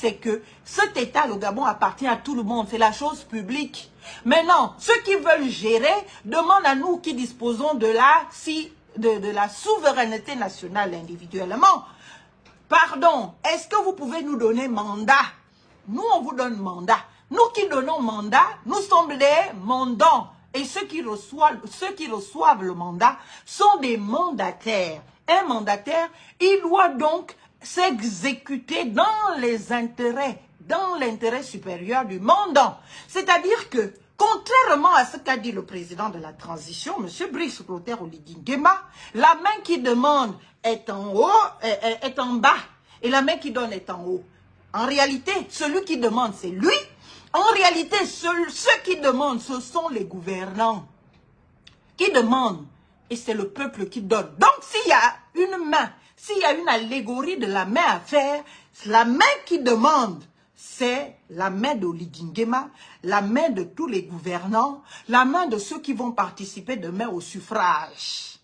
c'est que cet État, le Gabon, appartient à tout le monde. C'est la chose publique. Maintenant, ceux qui veulent gérer demandent à nous qui disposons de la souveraineté nationale individuellement. Pardon, est-ce que vous pouvez nous donner mandat? Nous, on vous donne mandat. Nous qui donnons mandat, nous sommes des mandants. Et ceux qui reçoivent le mandat sont des mandataires. Un mandataire, il doit donc s'exécuter dans l'intérêt supérieur du mandant. C'est-à-dire que, contrairement à ce qu'a dit le président de la transition, M. Brice Clotaire Oligui Nguema, la main qui demande est en haut, est en bas, et la main qui donne est en haut. En réalité, celui qui demande, c'est lui. En réalité, ceux qui demandent, ce sont les gouvernants qui demandent. Et c'est le peuple qui donne. Donc, s'il y a une main, s'il y a une allégorie de la main à faire, la main qui demande, c'est la main d'Oligui Nguema, la main de tous les gouvernants, la main de ceux qui vont participer demain au suffrage.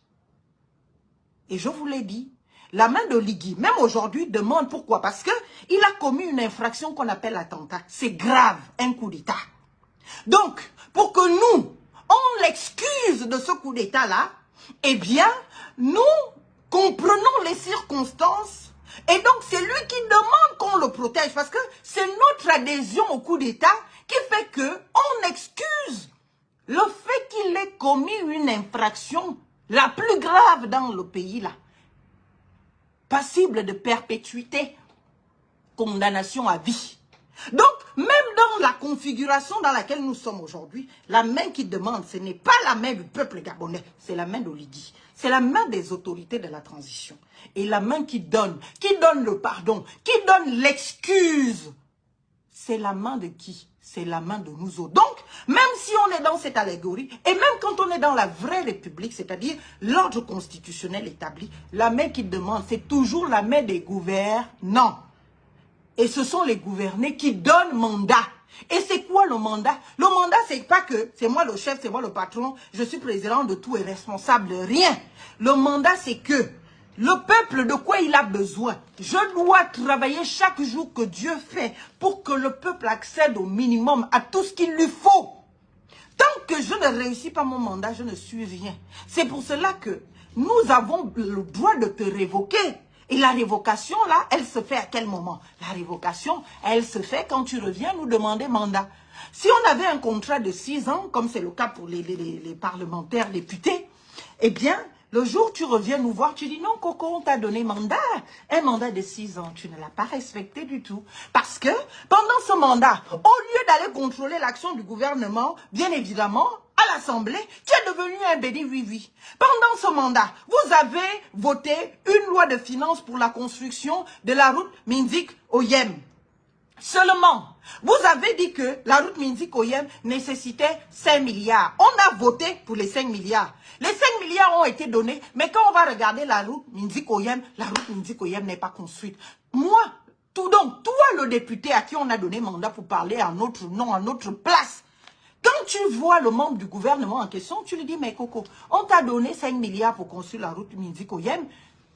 Et je vous l'ai dit, la main d'Oligui, même aujourd'hui, demande pourquoi. Parce qu'il a commis une infraction qu'on appelle attentat. C'est grave, un coup d'État. Donc, pour que nous, on l'excuse de ce coup d'État-là, eh bien, nous comprenons les circonstances. Et donc, c'est lui qui demande qu'on le protège. Parce que c'est notre adhésion au coup d'État qui fait qu'on excuse le fait qu'il ait commis une infraction la plus grave dans le pays, là. Passible de perpétuité, condamnation à vie. Donc, même dans la configuration dans laquelle nous sommes aujourd'hui, la main qui demande, ce n'est pas la main du peuple gabonais, c'est la main d'Oligui. C'est la main des autorités de la transition. Et la main qui donne le pardon, qui donne l'excuse, c'est la main de qui? C'est la main de nous autres. Donc, même si on est dans cette allégorie, et même quand on est dans la vraie République, c'est-à-dire l'ordre constitutionnel établi, la main qui demande, c'est toujours la main des gouvernants. Et ce sont les gouvernés qui donnent mandat. Et c'est quoi le mandat? Le mandat, c'est pas que c'est moi le chef, c'est moi le patron, je suis président de tout et responsable de rien. Le mandat, c'est que le peuple, de quoi il a besoin? Je dois travailler chaque jour que Dieu fait pour que le peuple accède au minimum à tout ce qu'il lui faut. Tant que je ne réussis pas mon mandat, je ne suis rien. C'est pour cela que nous avons le droit de te révoquer. Et la révocation, là, elle se fait à quel moment? La révocation, elle se fait quand tu reviens nous demander mandat. Si on avait un contrat de 6 ans, comme c'est le cas pour les parlementaires députés, eh bien, le jour où tu reviens nous voir, tu dis non, Coco, on t'a donné mandat. Un mandat de 6 ans, tu ne l'as pas respecté du tout. Parce que pendant ce mandat, au lieu d'aller contrôler l'action du gouvernement, bien évidemment, à l'Assemblée, tu es devenu un béni oui-oui. Pendant ce mandat, vous avez voté une loi de finances pour la construction de la route Minzik-Oyem. Seulement, vous avez dit que la route Minzik-Oyem nécessitait 5 milliards. On a voté pour les 5 milliards. Les 5 milliards ont été donnés, mais quand on va regarder la route Minzik-Oyem, la route Minzik-Oyem n'est pas construite. Moi, toi le député à qui on a donné mandat pour parler à notre nom, à notre place, quand tu vois le membre du gouvernement en question, tu lui dis, mais Coco, on t'a donné 5 milliards pour construire la route Minzik-Oyem.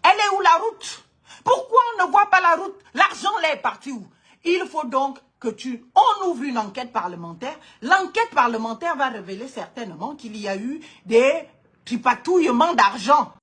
Elle est où la route? Pourquoi on ne voit pas la route? L'argent là est parti où? Il faut donc que on ouvre une enquête parlementaire. L'enquête parlementaire va révéler certainement qu'il y a eu des tripatouillements d'argent.